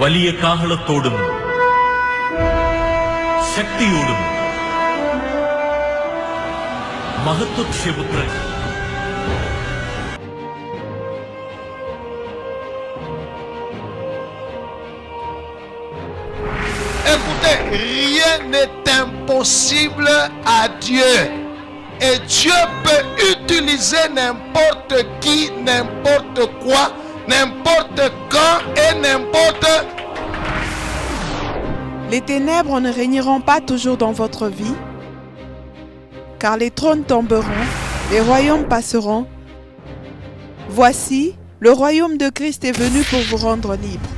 വലിയ കാഹളത്തോടും ശക്തിയോടും മഹത്വക്ഷേപുത്രൻ Écoutez, rien n'est impossible à Dieu. Et Dieu peut utiliser n'importe qui, n'importe quoi, n'importe quand et n'importe. Les ténèbres ne régneront pas toujours dans votre vie, car les trônes tomberont, les royaumes passeront. Voici, le royaume de Christ est venu pour vous rendre libre.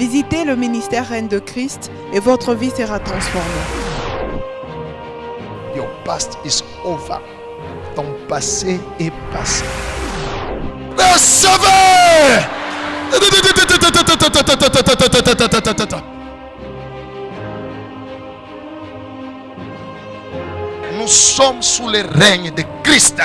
Visitez le ministère Reine de Christ et votre vie sera transformée. Your past is over. Ton passé est passé. Recevez! Nous sommes sous le règne de Christ.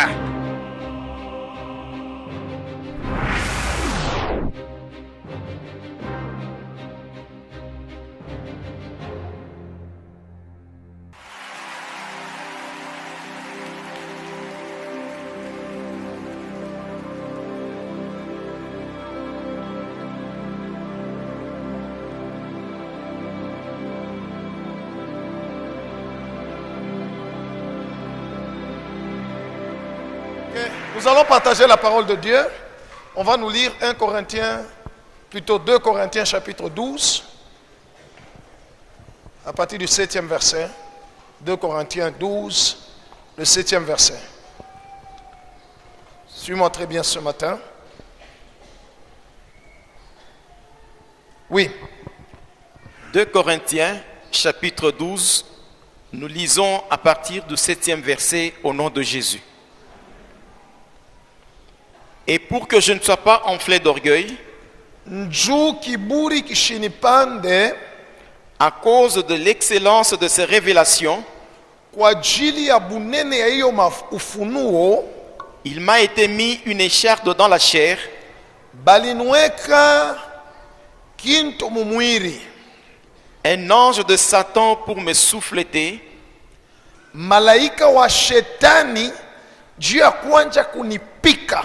Nous allons partager la parole de Dieu. On va nous lire 2 Corinthiens chapitre 12, à partir du 7e verset. 2 Corinthiens 12, le 7e verset. Suis-moi très bien ce matin. Oui. 2 Corinthiens chapitre 12, nous lisons à partir du 7e verset au nom de Jésus. Et pour que je ne sois pas enflé d'orgueil, à cause de l'excellence de ces révélations, il m'a été mis une écharpe dans la chair, un ange de Satan pour me souffleter, malaika wa shetani juu ya kuanja kunipika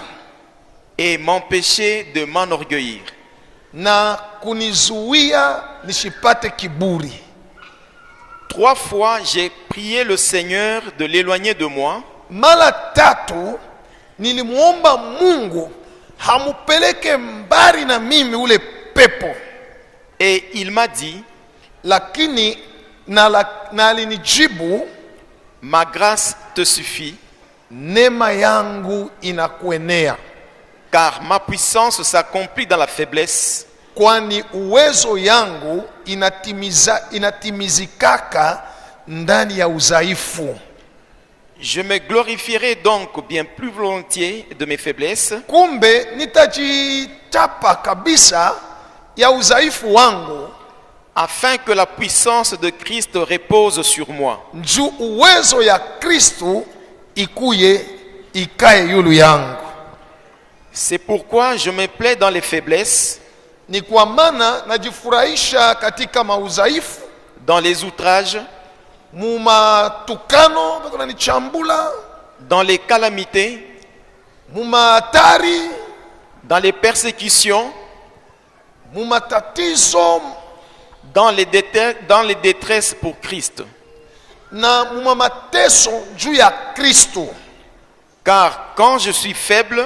et m'empêcher de m'enorgueillir. Na kunizuia nisipate kiburi. 3 fois j'ai prié le Seigneur de l'éloigner de moi. Mara tatu nilimuomba Mungu hamupeleke mbali na mimi ule pepo. Et il m'a dit, lakini na alinijibu, ma grâce te suffit, neema yangu inakuenea. Car ma puissance s'accomplit dans la faiblesse. Kwani uwezo yangu inatimizikaka ndani ya udhaifu. Je me glorifierai donc bien plus volontiers de mes faiblesses. Kumbe nitajitapa kabisa ya udhaifu wangu, afin que la puissance de Christ repose sur moi. Njoo uwezo ya Kristo ikuye ikae yulu yangu. C'est pourquoi je me plais dans les faiblesses, ni kwa maana najifurahisha katika maudhaifu, dans les outrages, mumatukano bakanichambula, dans les calamités, mumatari, dans les persécutions, mumatatizo, dans les détresses pour Christ. Na mumamateso juu ya Kristo. Car quand je suis faible,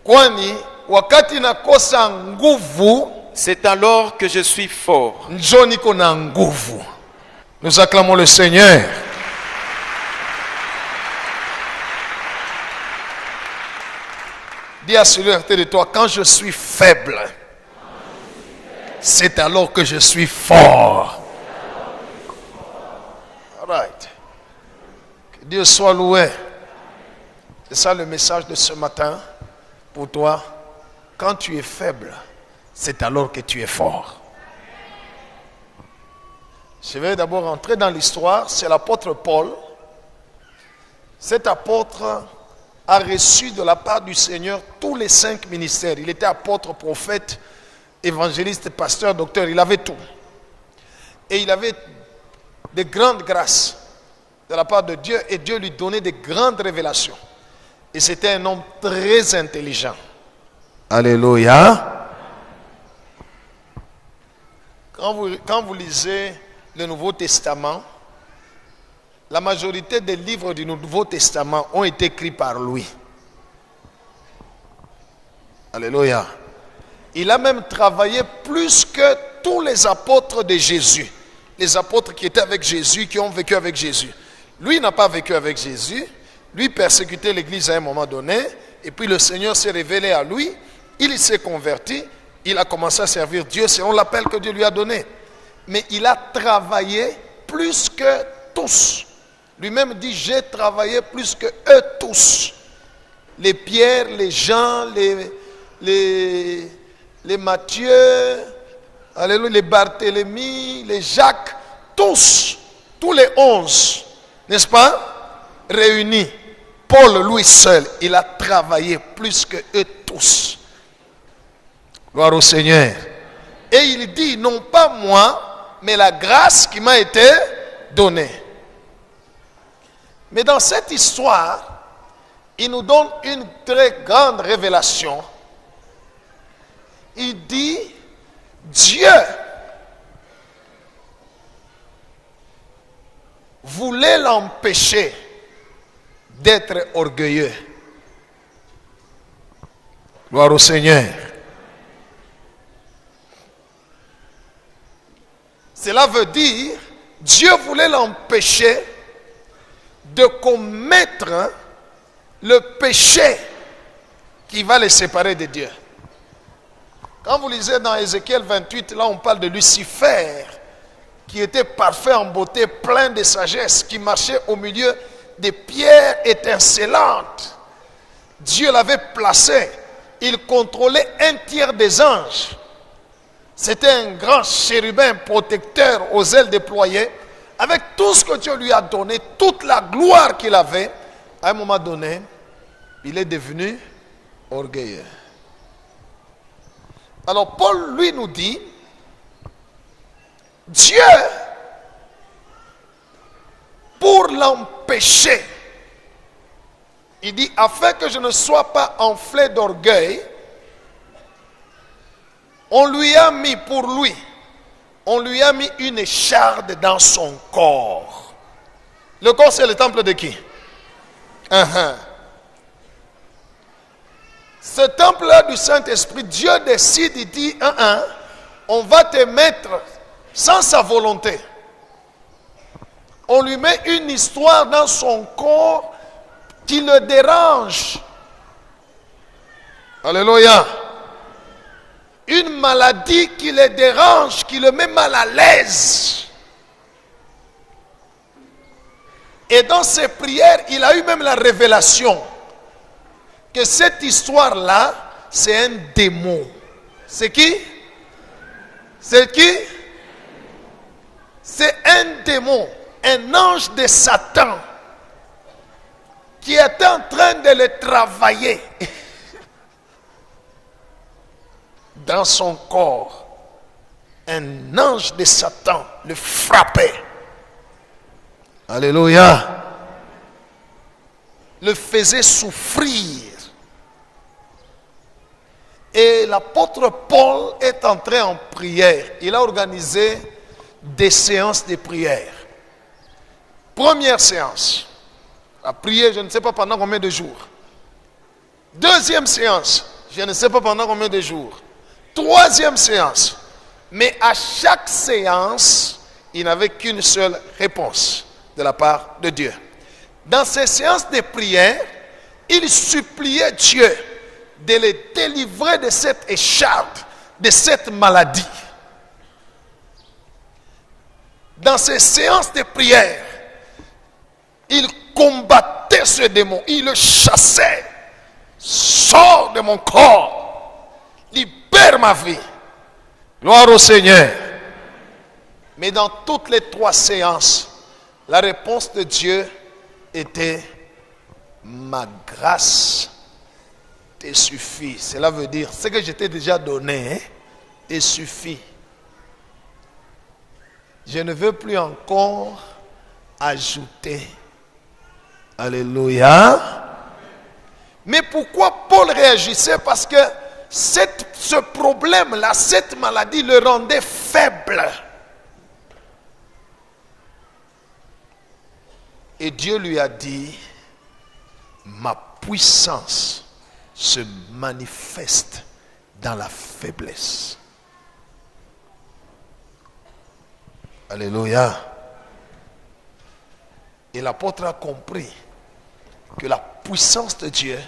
kwani wakati nakosa nguvu, c'est alors que je suis fort. Njo niko na nguvu. Nous acclamons le Seigneur. Dis à celui à côté de toi, quand je suis faible, c'est alors que je suis fort. All right. Que Dieu soit loué. C'est ça le message de ce matin pour toi. Quand tu es faible, c'est alors que tu es fort. Je vais d'abord entrer dans l'histoire. C'est l'apôtre Paul. Cet apôtre a reçu de la part du Seigneur tous les 5 ministères. Il était apôtre, prophète, évangéliste, pasteur, docteur, il avait tout. Et il avait de grandes grâces de la part de Dieu et Dieu lui donnait de grandes révélations. Et c'était un homme très intelligent. Alléluia. Quand vous lisez le Nouveau Testament, la majorité des livres du Nouveau Testament ont été écrits par lui. Alléluia. Il a même travaillé plus que tous les apôtres de Jésus. Les apôtres qui étaient avec Jésus, qui ont vécu avec Jésus. Lui n'a pas vécu avec Jésus. Lui persécutait l'église à un moment donné. Et puis le Seigneur s'est révélé à lui. Il s'est converti. Il a commencé à servir Dieu selon l'appel que Dieu lui a donné. Mais il a travaillé plus que tous. Lui-même dit, j'ai travaillé plus que eux tous. Les Pierre, les Jean, les Matthieu, alléluia, les Barthélemy, les Jacques, tous les 11, n'est-ce pas, réunis. Paul, lui seul, il a travaillé plus que eux tous. Gloire au Seigneur. Et il dit, non pas moi, mais la grâce qui m'a été donnée. Mais dans cette histoire, il nous donne une très grande révélation. Il dit, Dieu voulait l'empêcher d'être orgueilleux. Gloire au Seigneur. Cela veut dire, Dieu voulait l'empêcher de commettre le péché qui va les séparer de Dieu. Quand vous lisez dans Ézéchiel 28, là on parle de Lucifer, qui était parfait en beauté, plein de sagesse, qui marchait au milieu des pierres étincelantes. Dieu l'avait placé, il contrôlait un tiers des anges. C'était un grand chérubin protecteur aux ailes déployées. Avec tout ce que Dieu lui a donné, toute la gloire qu'il avait, à un moment donné, il est devenu orgueilleux. Alors Paul, lui, nous dit, Dieu, pour l'empêcher, il dit, afin que je ne sois pas enflé d'orgueil, on lui a mis une écharde dans son corps. Le corps, c'est le temple de qui? Ce temple-là du Saint-Esprit, Dieu décide, il dit, on va te mettre sans sa volonté. On lui met une histoire dans son corps qui le dérange. Alléluia. Une maladie qui le dérange, qui le met mal à l'aise. Et dans ses prières, il a eu même la révélation que cette histoire-là, c'est un démon. C'est qui? C'est qui? C'est un démon, un ange de Satan qui était en train de le travailler dans son corps. Un ange de Satan le frappait. Alléluia. Le faisait souffrir. Et l'apôtre Paul est entré en prière. Il a organisé des séances de prière. Première séance, a prié, je ne sais pas pendant combien de jours. Deuxième séance, je ne sais pas pendant combien de jours. Troisième séance. Mais à chaque séance, il n'avait qu'une seule réponse de la part de Dieu. Dans ces séances de prière, il suppliait Dieu de les délivrer de cette écharpe, de cette maladie. Dans ces séances de prière, il combattait ce démon, il le chassait. Sors de mon corps, libère ma vie. Gloire au Seigneur. Mais dans toutes les trois séances, la réponse de Dieu était: ma grâce te suffit. Cela veut dire ce que je t'ai déjà donné, et suffit. Je ne veux plus encore ajouter. Alléluia. Mais pourquoi Paul réagissait? Parce que ce problème-là, cette maladie le rendait faible. Et Dieu lui a dit, ma puissance se manifeste dans la faiblesse. Alléluia. Et l'apôtre a compris que la puissance de Dieu,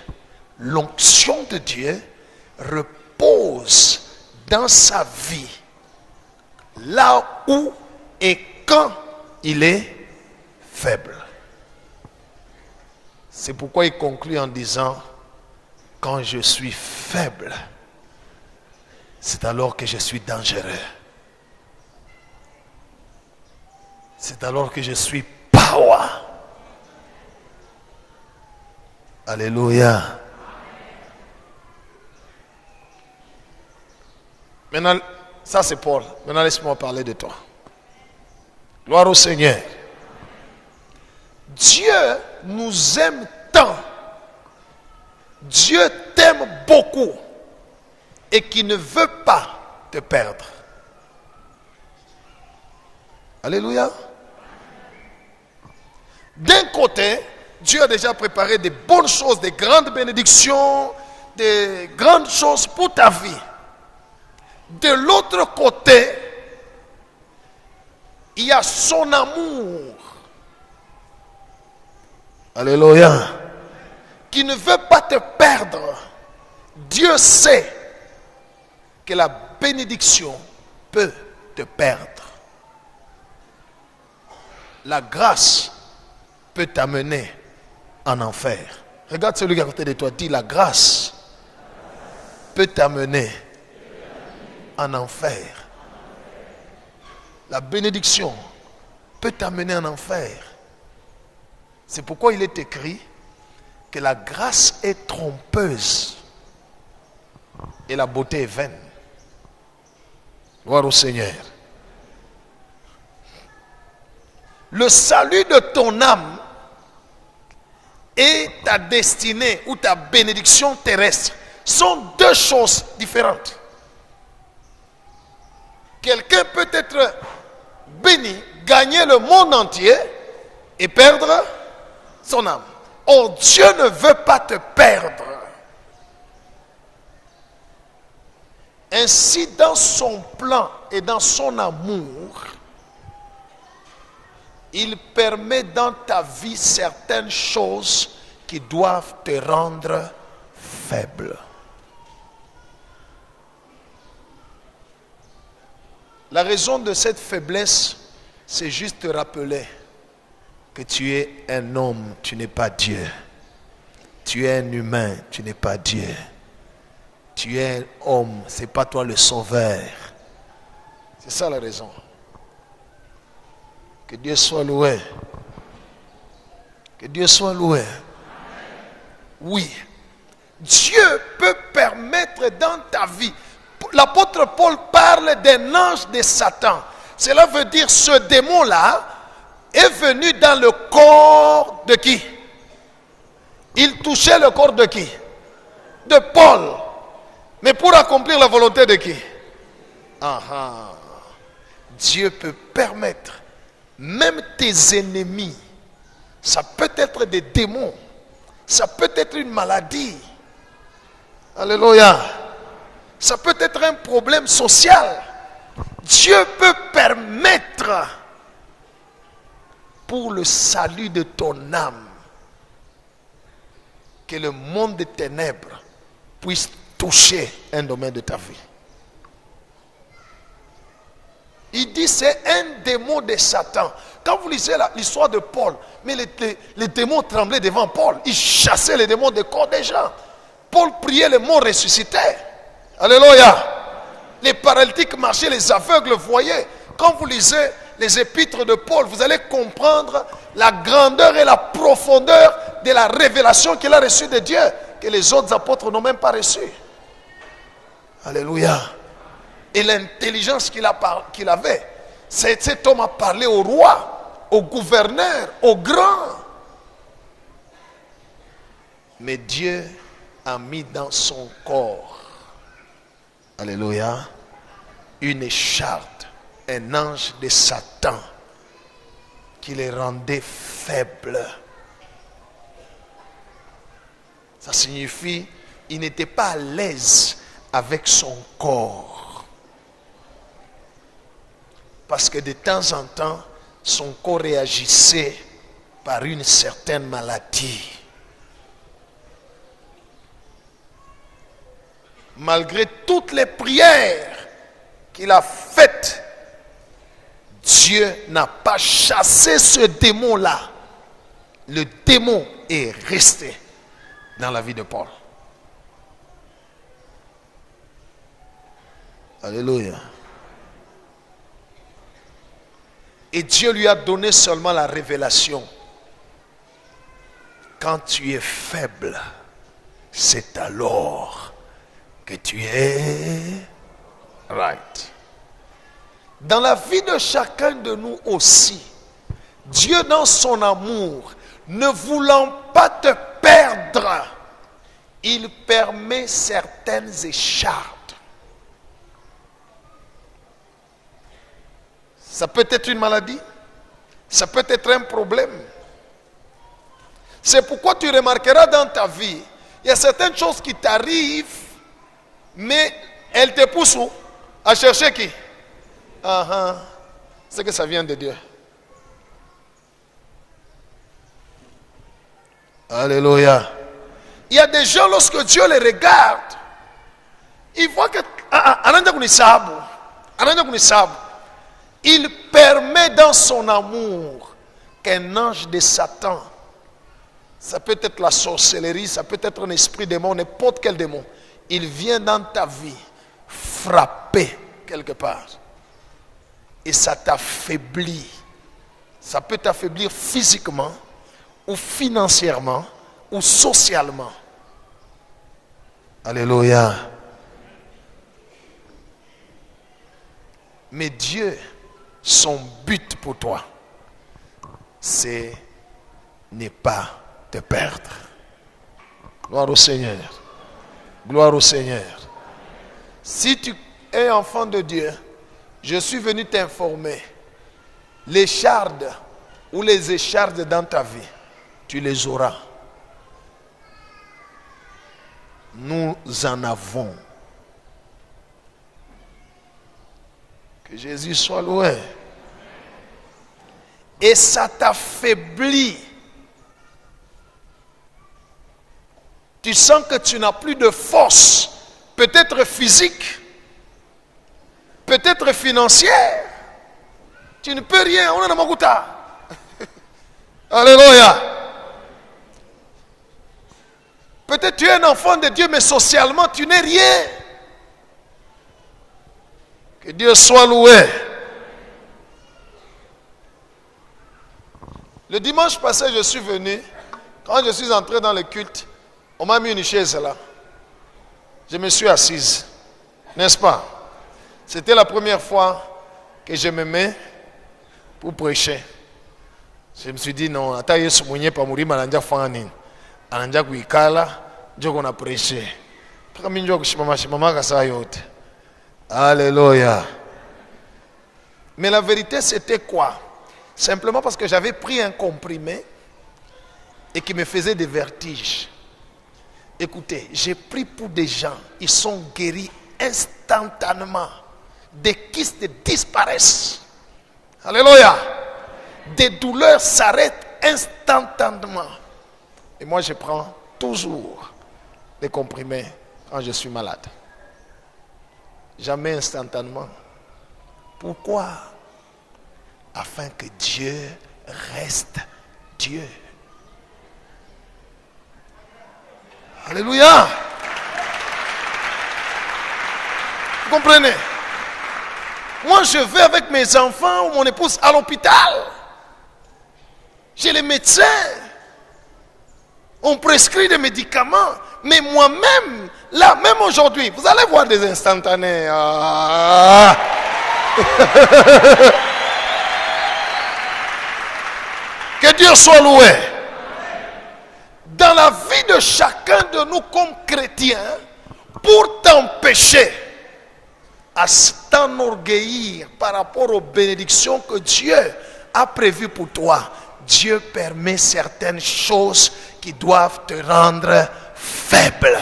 l'onction de Dieu repose dans sa vie, là où et quand il est faible. C'est pourquoi il conclut en disant, quand je suis faible, c'est alors que je suis dangereux. C'est alors que je suis power. Alléluia. Maintenant, ça c'est Paul. Maintenant, laisse-moi parler de toi. Gloire au Seigneur. Dieu nous aime tant. Dieu t'aime beaucoup. Et qui ne veut pas te perdre. Alléluia. D'un côté, Dieu a déjà préparé des bonnes choses, des grandes bénédictions, des grandes choses pour ta vie. De l'autre côté, il y a son amour. Alléluia. Qui ne veut pas te perdre. Dieu sait que la bénédiction peut te perdre. La grâce peut t'amener en enfer. Regarde celui qui est à côté de toi, dis la grâce peut t'amener en enfer. La bénédiction peut t'amener en enfer. C'est pourquoi il est écrit que la grâce est trompeuse et la beauté est vaine. Gloire au Seigneur. Le salut de ton âme et ta destinée ou ta bénédiction terrestre sont deux choses différentes. Quelqu'un peut être béni, gagner le monde entier et perdre son âme. Or, Dieu ne veut pas te perdre. Ainsi, dans son plan et dans son amour, il permet dans ta vie certaines choses qui doivent te rendre faible. La raison de cette faiblesse, c'est juste te rappeler que tu es un homme, tu n'es pas Dieu. Tu es un humain, tu n'es pas Dieu. Tu es un homme, ce n'est pas toi le sauveur. C'est ça la raison. Que Dieu soit loué. Que Dieu soit loué. Oui. Dieu peut permettre dans ta vie. L'apôtre Paul parle d'un ange de Satan. Cela veut dire ce démon-là est venu dans le corps de qui? Il touchait le corps de qui? De Paul. Mais pour accomplir la volonté de qui? Dieu peut permettre. Même tes ennemis, ça peut être des démons, ça peut être une maladie. Alléluia. Ça peut être un problème social. Dieu peut permettre pour le salut de ton âme que le monde des ténèbres puisse toucher un domaine de ta vie. Il dit c'est un démon de Satan. Quand vous lisez l'histoire de Paul, mais les démons tremblaient devant Paul. Ils chassaient les démons des corps des gens. Paul priait, les morts ressuscitaient. Alléluia. Les paralytiques marchaient, les aveugles voyaient. Quand vous lisez les épîtres de Paul, vous allez comprendre la grandeur et la profondeur de la révélation qu'il a reçue de Dieu, que les autres apôtres n'ont même pas reçue. Alléluia. et l'intelligence qu'il avait. Cet homme a parlé au roi, au gouverneur, au grand. Mais Dieu a mis dans son corps, alléluia, une écharpe, un ange de Satan qui les rendait faibles. Ça signifie qu'il n'était pas à l'aise avec son corps. Parce que de temps en temps, son corps réagissait par une certaine maladie. Malgré toutes les prières qu'il a faites, Dieu n'a pas chassé ce démon-là. Le démon est resté dans la vie de Paul. Alléluia. Et Dieu lui a donné seulement la révélation. Quand tu es faible, c'est alors que tu es right. Dans la vie de chacun de nous aussi, Dieu dans son amour, ne voulant pas te perdre, il permet certaines écharpes. Ça peut être une maladie, ça peut être un problème. C'est pourquoi tu remarqueras dans ta vie, il y a certaines choses qui t'arrivent, mais elles te poussent où? À chercher qui? C'est que ça vient de Dieu. Alléluia. Il y a des gens, lorsque Dieu les regarde, il voit que il permet dans son amour qu'un ange de Satan, ça peut être la sorcellerie, ça peut être un esprit démon, n'importe quel démon, il vient dans ta vie frapper quelque part. Et ça t'affaiblit. Ça peut t'affaiblir physiquement, ou financièrement, ou socialement. Alléluia. Mais Dieu, son but pour toi, c'est ne pas te perdre. Gloire au Seigneur. Gloire au Seigneur. Si tu es enfant de Dieu, je suis venu t'informer. Les chardes ou les échardes dans ta vie, tu les auras. Nous en avons. Que Jésus soit loué. Et ça t'affaiblit. Tu sens que tu n'as plus de force, peut-être physique, peut-être financière. Tu ne peux rien. On est dans Maguta. Alléluia. Peut-être tu es un enfant de Dieu, mais socialement, tu n'es rien. Que Dieu soit loué. Le dimanche passé, je suis venu. Quand je suis entré dans le culte, on m'a mis une chaise là. Je me suis assise. N'est-ce pas? C'était la première fois que je me mets pour prêcher. Je me suis dit non, attends, Yesu mwenye pa muri malanja fani. Ananja kuikala, njoko na prêcher. Paka mimi njoko kushimama kasa yote. Alléluia. Mais la vérité c'était quoi? Simplement parce que j'avais pris un comprimé et qui me faisait des vertiges. Écoutez, j'ai pris pour des gens, ils sont guéris instantanément. Des kystes disparaissent. Alléluia. Des douleurs s'arrêtent instantanément. Et moi, je prends toujours des comprimés quand je suis malade. Jamais instantanément. Pourquoi? Afin que Dieu reste Dieu. Alléluia. Vous comprenez? Moi, je vais avec mes enfants ou mon épouse à l'hôpital. J'ai les médecins. On prescrit des médicaments. Mais moi-même, là, même aujourd'hui, vous allez voir des instantanés. Ah. Que Dieu soit loué. Dans la vie de chacun de nous comme chrétiens, pour t'empêcher à t'enorgueillir par rapport aux bénédictions que Dieu a prévues pour toi, Dieu permet certaines choses qui doivent te rendre faible.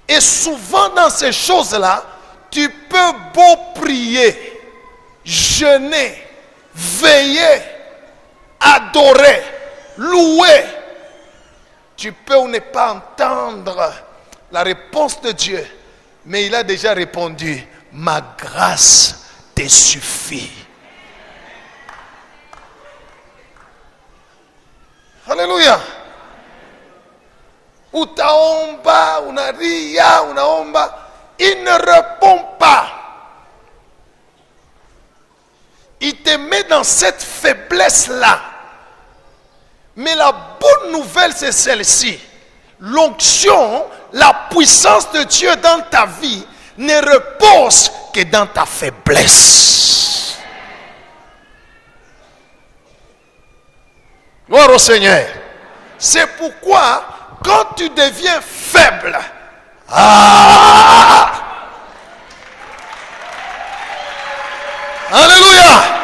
Et souvent dans ces choses-là, tu peux beau prier, jeûner, veiller, adorer, louer. Tu peux ou ne pas entendre la réponse de Dieu, mais il a déjà répondu, ma grâce te suffit. Alléluia. Utaomba, unaria, unaomba, il ne répond pas. Il te met dans cette faiblesse-là. Mais la bonne nouvelle, c'est celle-ci. L'onction, la puissance de Dieu dans ta vie ne repose que dans ta faiblesse. Gloire au Seigneur. C'est pourquoi, quand tu deviens faible, alléluia.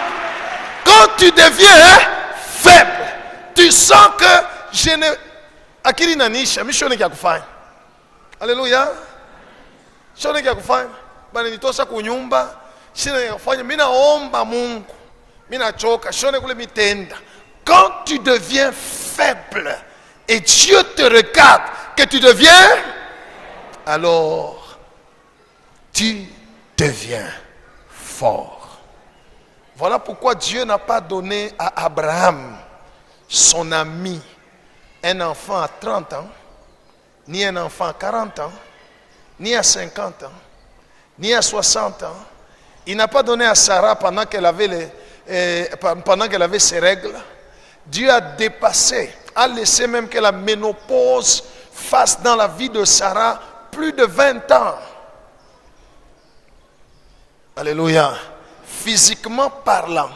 Quand tu deviens faible, tu sens que je ne... Akili nanisha, mishone kia kufanya. Alléluia. Shone kia kufanya. Bana nitosha kunyumba. Shine kia kufanya. Mina omba Mungu. Mina choka. Shone kule mitenda. Quand tu deviens faible et Dieu te regarde que tu deviens, alors tu deviens fort. Voilà pourquoi Dieu n'a pas donné à Abraham, son ami, un enfant à 30 ans, ni un enfant à 40 ans, ni à 50 ans, ni à 60 ans. Il n'a pas donné à Sarah pendant qu'elle avait ses règles. Dieu a dépassé, a laissé même que la ménopause fasse dans la vie de Sarah plus de 20 ans. Alléluia. Physiquement parlant,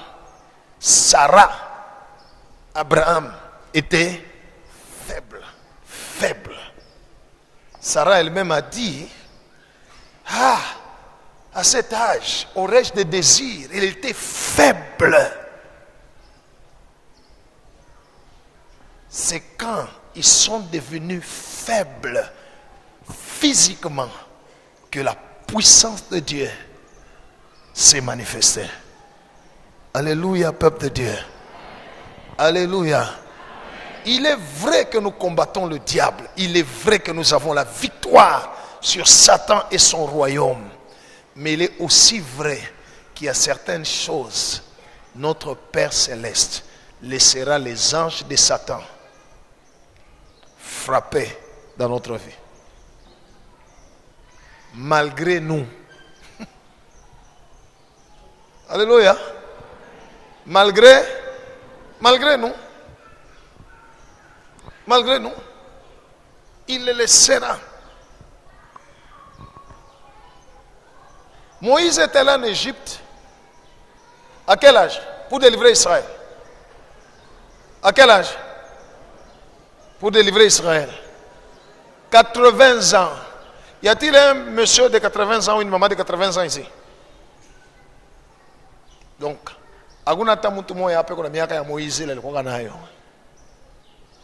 Sarah, Abraham était faible. Sarah elle-même a dit, à cet âge, aurais-je des désirs? Il était faible. C'est quand ils sont devenus faibles physiquement que la puissance de Dieu s'est manifestée. Alléluia, peuple de Dieu. Alléluia. Il est vrai que nous combattons le diable. Il est vrai que nous avons la victoire sur Satan et son royaume. Mais il est aussi vrai qu'il y a certaines choses. Notre Père Céleste laissera les anges de Satan frapper dans notre vie. Malgré nous. Alléluia. Malgré nous. Malgré nous. Il les laissera. Moïse était là en Égypte. À quel âge? Pour délivrer Israël. À quel âge? Pour délivrer Israël. 80 ans. Y a-t-il un monsieur de 80 ans ou une maman de 80 ans ici? Donc, hakuna hata mtu mmoja hapa kuna miaka ya Moizi ile alikuwa nayo.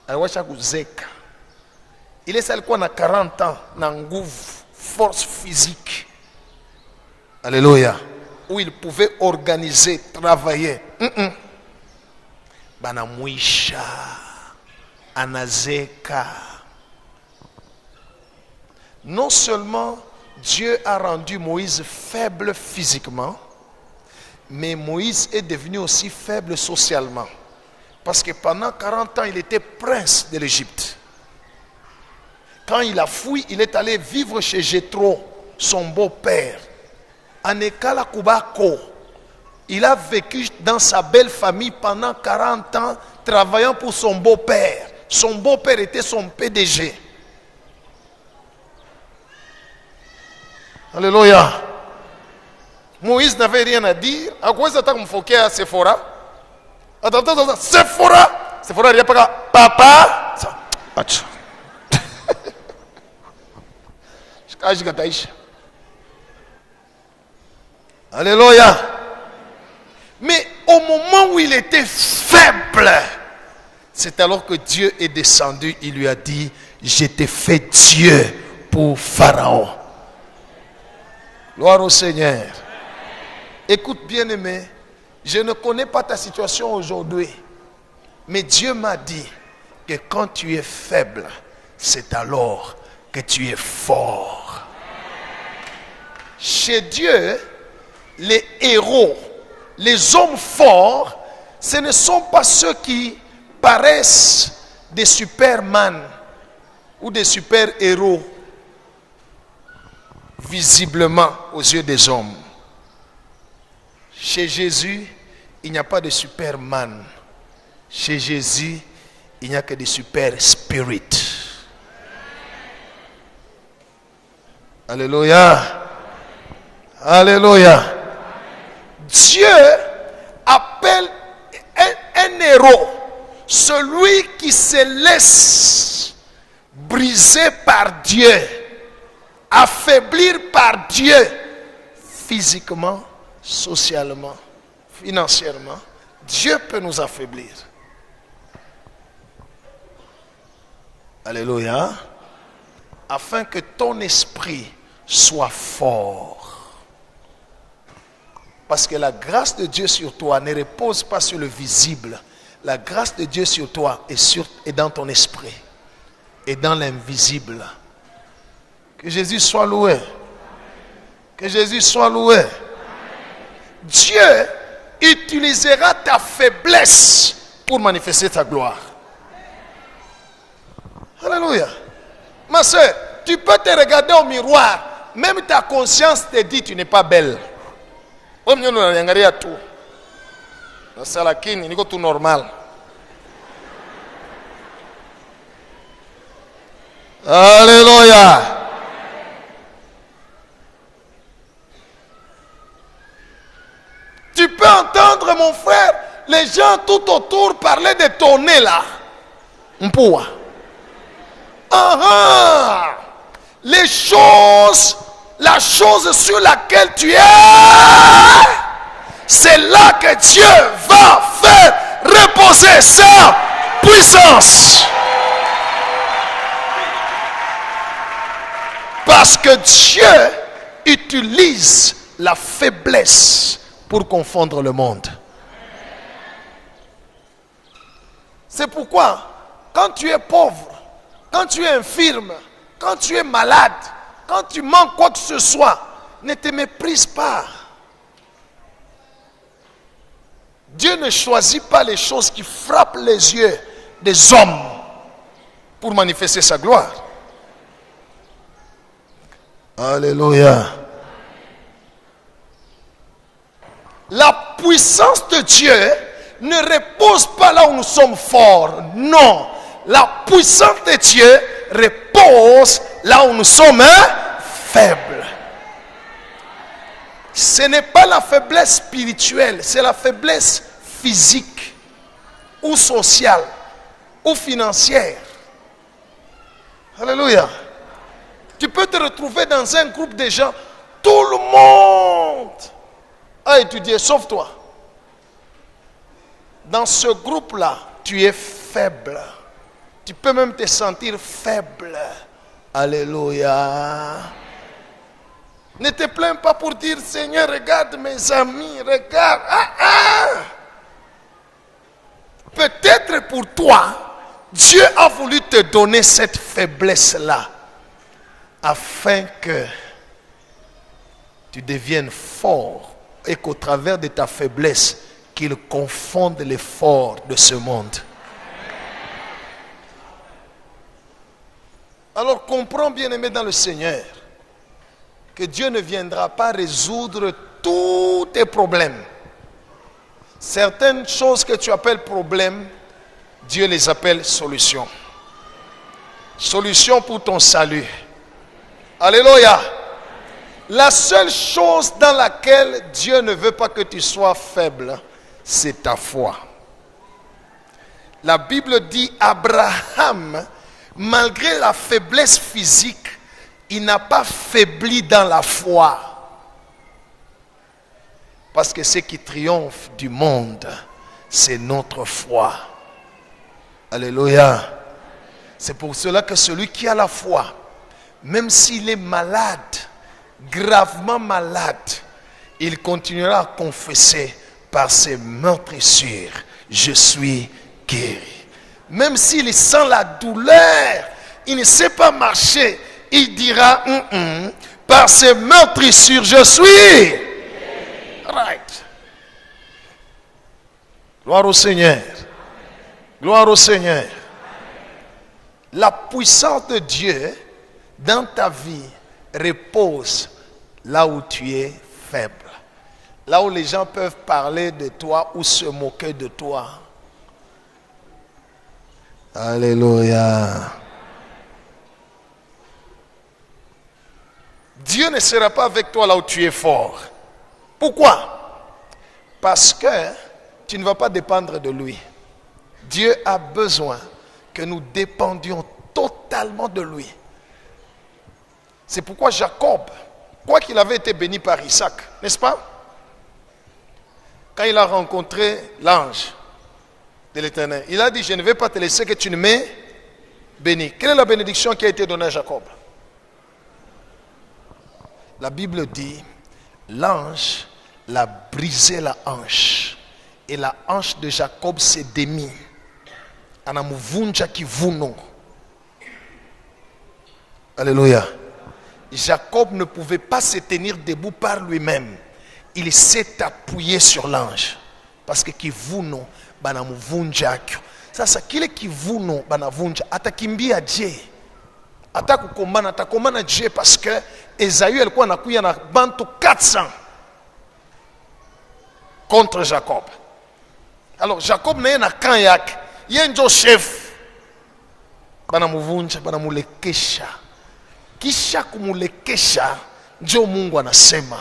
Aliwacha kuzeka. Ile sasa alikuwa na 40 ans na nguvu, force physique. Alléluia. Où il pouvait organiser, travailler. Banamwisha, anazeka. Non seulement Dieu a rendu Moïse faible physiquement, mais Moïse est devenu aussi faible socialement. Parce que pendant 40 ans, il était prince de l'Égypte. Quand il a fui, il est allé vivre chez Jéthro, son beau-père. Anekala Kubako. Il a vécu dans sa belle famille pendant 40 ans, travaillant pour son beau-père. Son beau-père était son PDG. Alléluia. Moïse n'avait rien à dire. À quoi ça t'a convoqué à Sephora? Attends. Sephora, il n'y a pas papa. Alléluia. Mais au moment où il était faible, c'est alors que Dieu est descendu. Il lui a dit, je t'ai fait Dieu pour Pharaon. Gloire au Seigneur. Écoute bien aimé, je ne connais pas ta situation aujourd'hui, mais Dieu m'a dit que quand tu es faible, c'est alors que tu es fort. Chez Dieu, les héros, les hommes forts, ce ne sont pas ceux qui paraissent des superman ou des super-héros visiblement aux yeux des hommes. Chez Jésus, il n'y a pas de superman. Chez Jésus, il n'y a que des super spirits. Alléluia. Alléluia. Dieu appelle un héros celui qui se laisse briser par Dieu, affaiblir par Dieu, physiquement, socialement, financièrement. Dieu peut nous affaiblir. Alléluia. Afin que ton esprit soit fort. Parce que la grâce de Dieu sur toi ne repose pas sur le visible. La grâce de Dieu sur toi est dans ton esprit. Et dans l'invisible. Que Jésus soit loué. Que Jésus soit loué. Dieu utilisera ta faiblesse pour manifester ta gloire. Alléluia. Ma soeur, tu peux te regarder au miroir. Même ta conscience te dit tu n'es pas belle. Tout normal. Alléluia. Tu peux entendre, mon frère, les gens tout autour parler de ton nez là. Mpoua. Les choses, la chose sur laquelle tu es, c'est là que Dieu va faire reposer sa puissance. Parce que Dieu utilise la faiblesse pour confondre le monde. C'est pourquoi, quand tu es pauvre, quand tu es infirme, quand tu es malade, quand tu manques quoi que ce soit, ne te méprise pas. Dieu ne choisit pas les choses qui frappent les yeux des hommes pour manifester sa gloire. Alléluia. La puissance de Dieu ne repose pas là où nous sommes forts. Non. La puissance de Dieu repose là où nous sommes faibles. Ce n'est pas la faiblesse spirituelle, c'est la faiblesse physique ou sociale ou financière. Alléluia. Tu peux te retrouver dans un groupe de gens, tout le monde a étudié, sauf toi. Dans ce groupe-là, tu es faible. Tu peux même te sentir faible. Alléluia. Ne te plains pas pour dire, Seigneur, regarde mes amis, regarde. Peut-être pour toi, Dieu a voulu te donner cette faiblesse-là, afin que tu deviennes fort et qu'au travers de ta faiblesse, qu'il confonde les forts de ce monde. Alors comprends, bien-aimé dans le Seigneur, que Dieu ne viendra pas résoudre tous tes problèmes. Certaines choses que tu appelles problèmes, Dieu les appelle solutions. Solutions pour ton salut. Alléluia. La seule chose dans laquelle Dieu ne veut pas que tu sois faible, c'est ta foi. La Bible dit Abraham, malgré la faiblesse physique, il n'a pas faibli dans la foi. Parce que ce qui triomphe du monde, c'est notre foi. Alléluia. C'est pour cela que celui qui a la foi, même s'il est malade, gravement malade, il continuera à confesser par ses meurtrissures, je suis guéri. Même s'il sent la douleur, il ne sait pas marcher, il dira, par ses meurtrissures, je suis. Right. Gloire au Seigneur. Gloire au Seigneur. La puissance de Dieu dans ta vie repose là où tu es faible. Là où les gens peuvent parler de toi ou se moquer de toi. Alléluia. Dieu ne sera pas avec toi là où tu es fort. Pourquoi? Parce que tu ne vas pas dépendre de lui. Dieu a besoin que nous dépendions totalement de lui. C'est pourquoi Jacob, quoi qu'il avait été béni par Isaac, n'est-ce pas? Quand il a rencontré l'ange de l'Éternel, il a dit, je ne vais pas te laisser que tu ne m'aies béni. Quelle est la bénédiction qui a été donnée à Jacob? La Bible dit, l'ange l'a brisé la hanche. Et la hanche de Jacob s'est démise. Anamuvunja kivuno. Alléluia. Jacob ne pouvait pas se tenir debout par lui-même. Il s'est appuyé sur l'ange. Parce que kivuno banamuvunja. Sasa kile kivuno banavunja atakimbia je. Atakukombana atakombana je parce que Esaü alikuwa anakuya na bantu 400 contre Jacob. Alors Jacob naye na kan yake, yeye ndio chef. Banamuvunja, banamulekesha. Kisha kumulekesha, ndio Mungu anasema,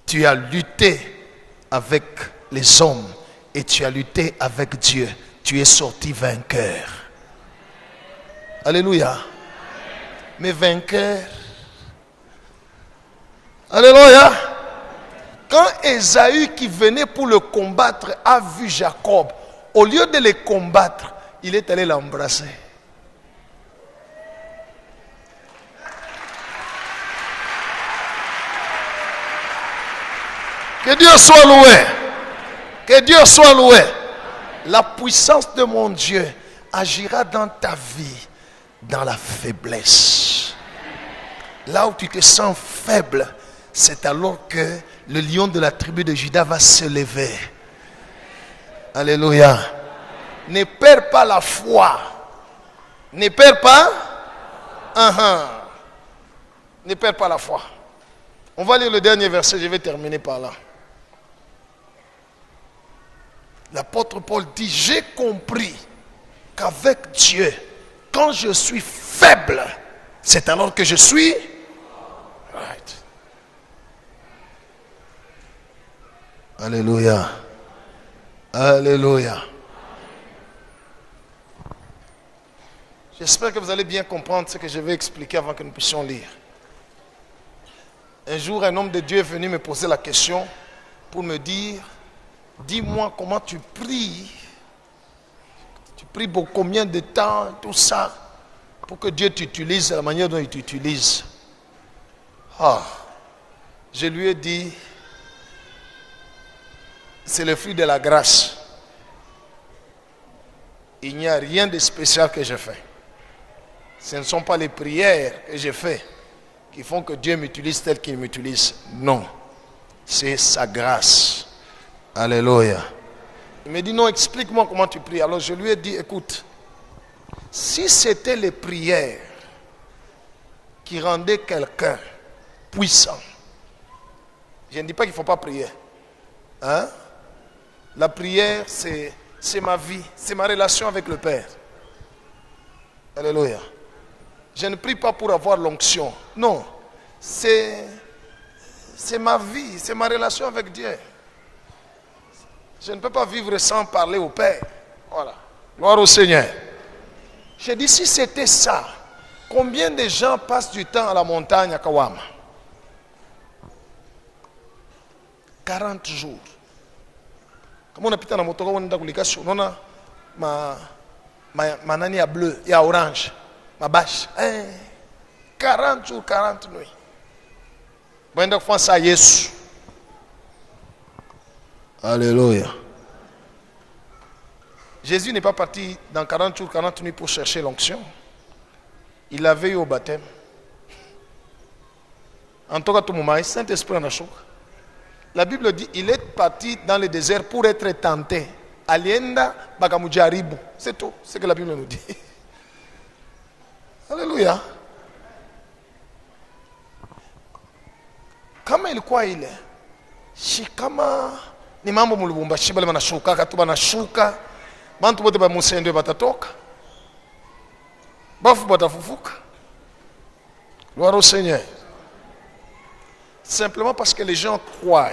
tu as lutté avec les hommes et tu as lutté avec Dieu. Tu es sorti vainqueur. Alléluia. Mais vainqueur. Alléluia. Quand Esaü qui venait pour le combattre a vu Jacob, au lieu de le combattre, il est allé l'embrasser. Que Dieu soit loué. Que Dieu soit loué. La puissance de mon Dieu agira dans ta vie, dans la faiblesse. Là où tu te sens faible, c'est alors que le lion de la tribu de Juda va se lever. Alléluia. Ne perds pas la foi. Ne perds pas. Ne perds pas la foi. On va lire le dernier verset, je vais terminer par là. L'apôtre Paul dit, j'ai compris qu'avec Dieu, quand je suis faible, c'est alors que je suis right. Alléluia. Alléluia. J'espère que vous allez bien comprendre ce que je vais expliquer avant que nous puissions lire. Un jour, un homme de Dieu est venu me poser la question pour me dire, dis-moi comment tu pries. Tu pries pour combien de temps, tout ça, pour que Dieu t'utilise de la manière dont il t'utilise. Je lui ai dit, c'est le fruit de la grâce. Il n'y a rien de spécial que je fais. Ce ne sont pas les prières que je fais qui font que Dieu m'utilise tel qu'il m'utilise. Non, c'est sa grâce. Alléluia. Il me dit, non, explique-moi comment tu pries. Alors je lui ai dit, écoute, si c'était les prières qui rendaient quelqu'un puissant, je ne dis pas qu'il ne faut pas prier. Hein? La prière, c'est ma vie, c'est ma relation avec le Père. Alléluia. Je ne prie pas pour avoir l'onction. Non. c'est ma vie, c'est ma relation avec Dieu. Je ne peux pas vivre sans parler au Père. Voilà. Gloire au Seigneur. J'ai dit, si c'était ça, combien de gens passent du temps à la montagne à Kawama? 40 jours. Comme on a pité dans la moto, on a ma nani à bleu et à orange. Ma bâche. 40 jours, 40 nuits. Bon, donc, France à Jésus. Alléluia. Jésus n'est pas parti dans 40 jours, 40 nuits pour chercher l'onction. Il l'avait eu au baptême. En tout cas, tout le monde, Saint-Esprit en a choc. La Bible dit il est parti dans le désert pour être tenté. Alienda bakamujaribu. C'est tout ce que la Bible nous dit. Alléluia. Kama ilikuwa ile shikama ni mambo mulubumbashi bale banashuka katu banashuka bantu bote ba musende batatoka bafu batafufuka. Gloire au Seigneur. Simplement parce que les gens croient,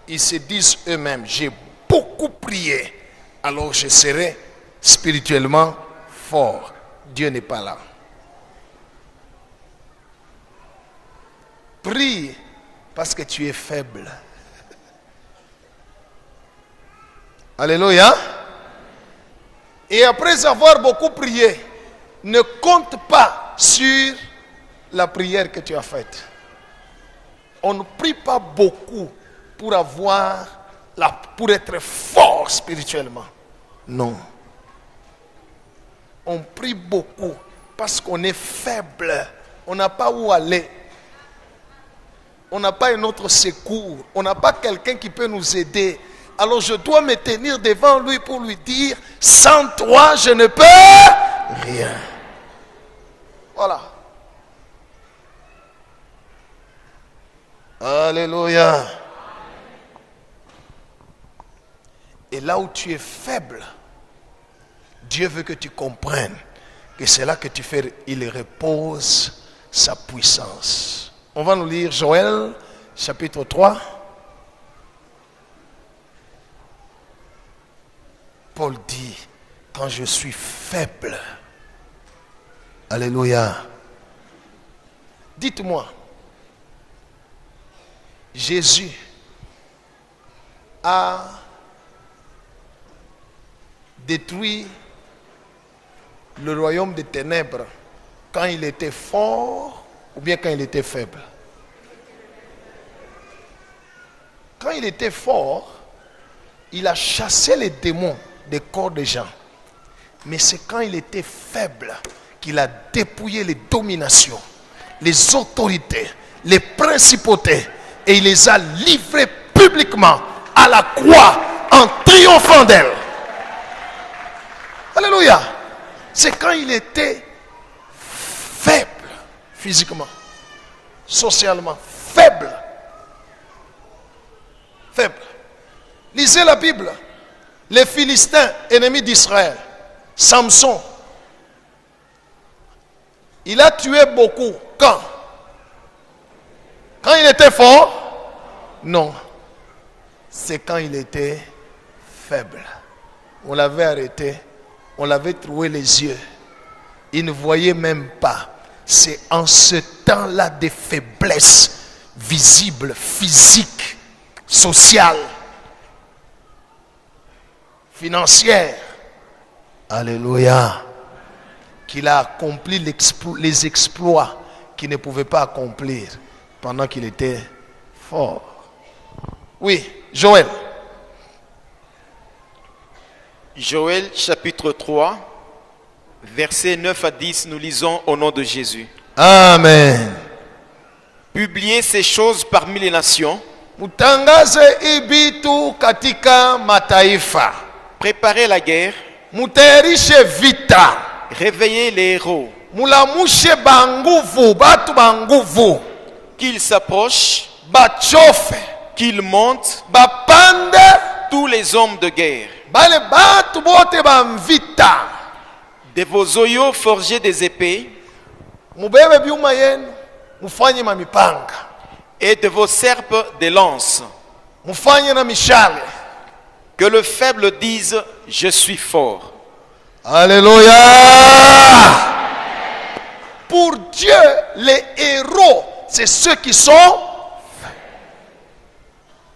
ils se disent eux-mêmes, j'ai beaucoup prié, alors je serai spirituellement fort. Dieu n'est pas là. Prie parce que tu es faible. Alléluia. Et après avoir beaucoup prié, ne compte pas sur la prière que tu as faite. On ne prie pas beaucoup pour pour être fort spirituellement. Non. On prie beaucoup parce qu'on est faible. On n'a pas où aller. On n'a pas un autre secours. On n'a pas quelqu'un qui peut nous aider. Alors je dois me tenir devant lui pour lui dire, sans toi, je ne peux rien. Voilà. Alléluia. Et là où tu es faible, Dieu veut que tu comprennes que c'est là que il repose sa puissance. On va nous lire Joël, chapitre 3. Paul dit, quand je suis faible, alléluia. Dites-moi, Jésus a détruit le royaume des ténèbres quand il était fort ou bien quand il était faible? Quand il était fort, il a chassé les démons des corps des gens. Mais c'est quand il était faible qu'il a dépouillé les dominations, les autorités, les principautés, et il les a livrés publiquement à la croix en triomphant d'elle. Alléluia. C'est quand il était faible physiquement, socialement, faible. Faible. Lisez la Bible. Les Philistins, ennemis d'Israël, Samson, il a tué beaucoup. Quand? Quand il était fort? Non. C'est quand il était faible. On l'avait arrêté. On l'avait troué les yeux. Il ne voyait même pas. C'est en ce temps-là de faiblesse visible, physique, sociale, financière. Alléluia. Qu'il a accompli les exploits qu'il ne pouvait pas accomplir pendant qu'il était fort. Oui, Joël. Joël chapitre 3, versets 9 à 10, nous lisons au nom de Jésus. Amen. Publiez ces choses parmi les nations. Mutangaze ibitu katika mataifa. Préparez la guerre. Mutayarishe vita. Réveillez les héros. Mulamushe banguvu, batu banguvu. Qu'ils s'approchent. Bachofe. Qu'ils montent. Bapande. Tous les hommes de guerre. Bale batu bote bamvita. De vos oyaux forgez des épées. Mubebe biuma yenu. mufanye mamipanga, et de vos serpes des lances. mufanye na mishale. Que le faible dise, je suis fort. Alléluia. Pour Dieu, les héros, c'est ceux qui sont.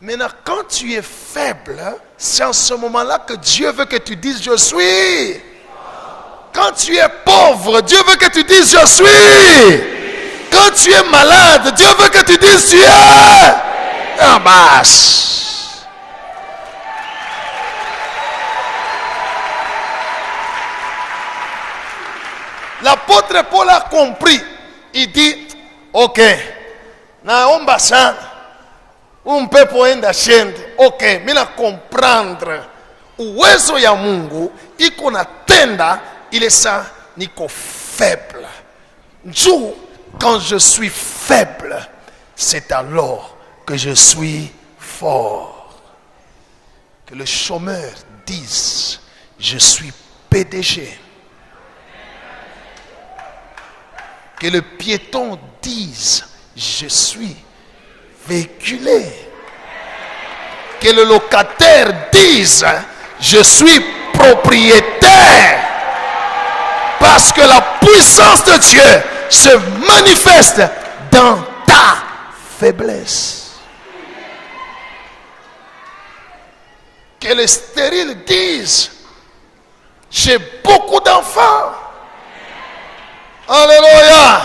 Maintenant, quand tu es faible, c'est en ce moment-là que Dieu veut que tu dises je suis. Quand tu es pauvre, Dieu veut que tu dises je suis. Quand tu es malade, Dieu veut que tu dises tu es en masse. L'apôtre Paul a compris. Il dit, ok, naomba sana, pepo enda shende. Ok, mina comprendre uwezo ya Mungu iko natenda ile saa niko faible. Njoo, quand je suis faible, c'est alors que je suis fort. Que le chômeur dise, je suis PDG. Que le piéton dise, je suis véhiculé. Que le locataire dise, je suis propriétaire. Parce que la puissance de Dieu se manifeste dans ta faiblesse. Que les stériles disent, j'ai beaucoup d'enfants. Alléluia.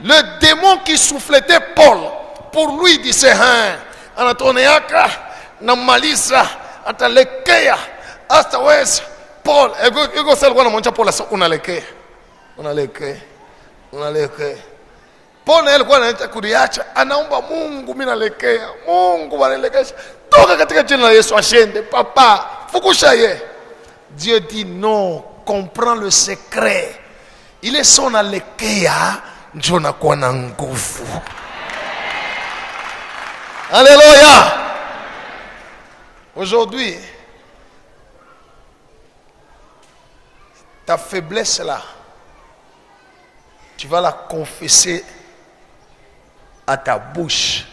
Le démon qui souffletait Paul, pour lui, il disait, Anatoniaka, Namalisa, Atalekea, hasta wes, Paul, ego selwa na moncha Paul unalekea. Paul alikuwa anaita kudiacha, anaomba Mungu mimi nalekea. Mungu wanelekesha. Toka katika jina la Yesu ashende, papa, fukusha ye. Dieu dit non, comprends le secret. Ile son alekea njo nakuwa na nguvu. Alléluia. Aujourd'hui, ta faiblesse là, tu vas la confesser à ta bouche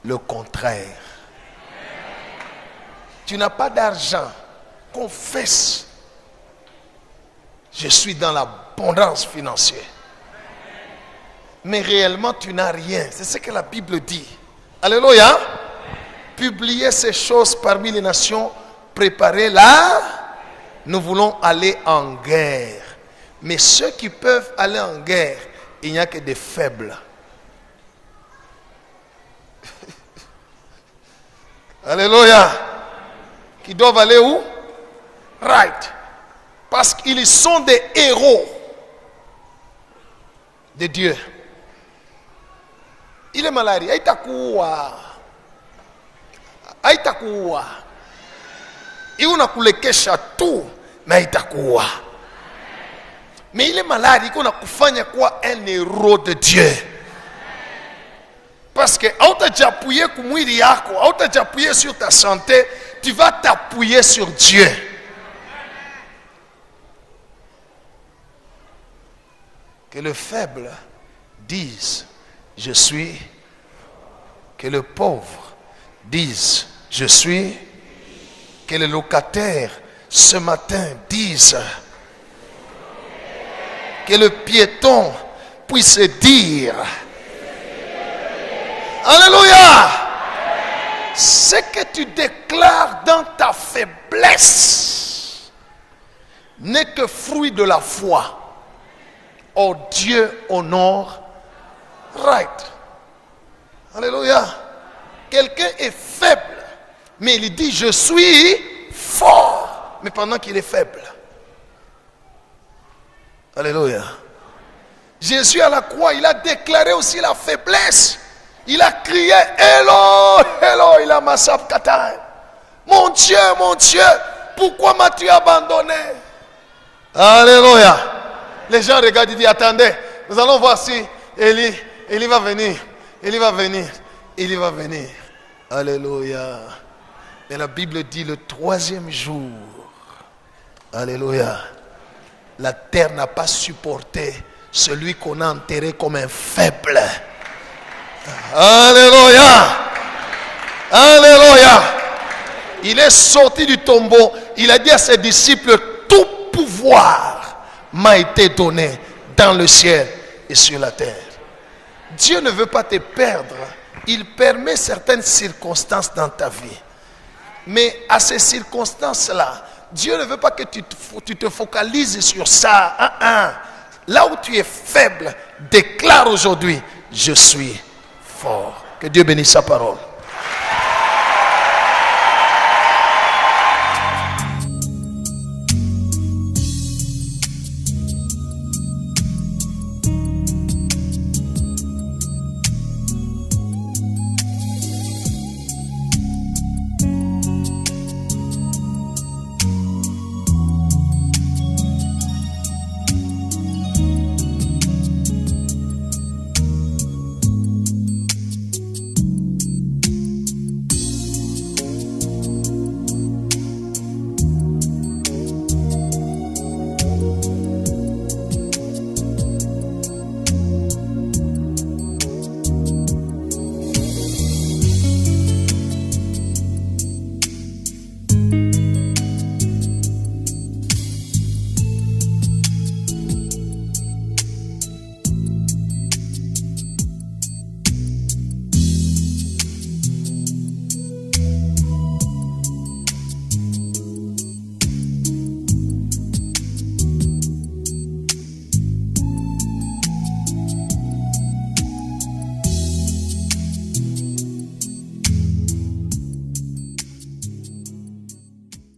le contraire. Tu n'as pas d'argent, confesse. Je suis dans l'abondance financière. Mais réellement, tu n'as rien. C'est ce que la Bible dit. Alléluia. Publiez ces choses parmi les nations. Préparez là. Nous voulons aller en guerre. Mais ceux qui peuvent aller en guerre, il n'y a que des faibles. Alléluia. Qui doivent aller où? Right. Parce qu'ils sont des héros de Dieu. Il est malade. Haitakuwa. Il unakulekesha tu na haitakuwa. Mais il est malade. Il unakufanya kuwa un héros de Dieu. Parce que hautajiappuyer kumwili yako, hautajiappuyer sur ta santé, tu vas t'appuyer sur Dieu. Que le faible dise, je suis. Que le pauvre dise, je suis. Que les locataires ce matin disent. Que le piéton puisse dire. Alléluia. Ce que tu déclares dans ta faiblesse n'est que fruit de la foi. Oh, Dieu honore right. Alléluia. Quelqu'un est faible, mais il dit je suis fort, mais pendant qu'il est faible. Alléluia. Jésus à la croix, il a déclaré aussi la faiblesse. Il a crié Eloi, Eloi, il a massab katai. Mon Dieu, pourquoi m'as-tu abandonné? Alléluia. Les gens regardent et disent, attendez, nous allons voir si Élie va venir. Élie va venir. Alléluia. Et la Bible dit le 3e jour. Alléluia. La terre n'a pas supporté celui qu'on a enterré comme un faible. Alléluia. Alléluia. Il est sorti du tombeau. Il a dit à ses disciples, tout pouvoir m'a été donné dans le ciel et sur la terre. Dieu ne veut pas te perdre. Il permet certaines circonstances dans ta vie. Mais à ces circonstances-là, Dieu ne veut pas que tu te focalises sur ça. Là où tu es faible, déclare aujourd'hui, je suis fort. Que Dieu bénisse sa parole.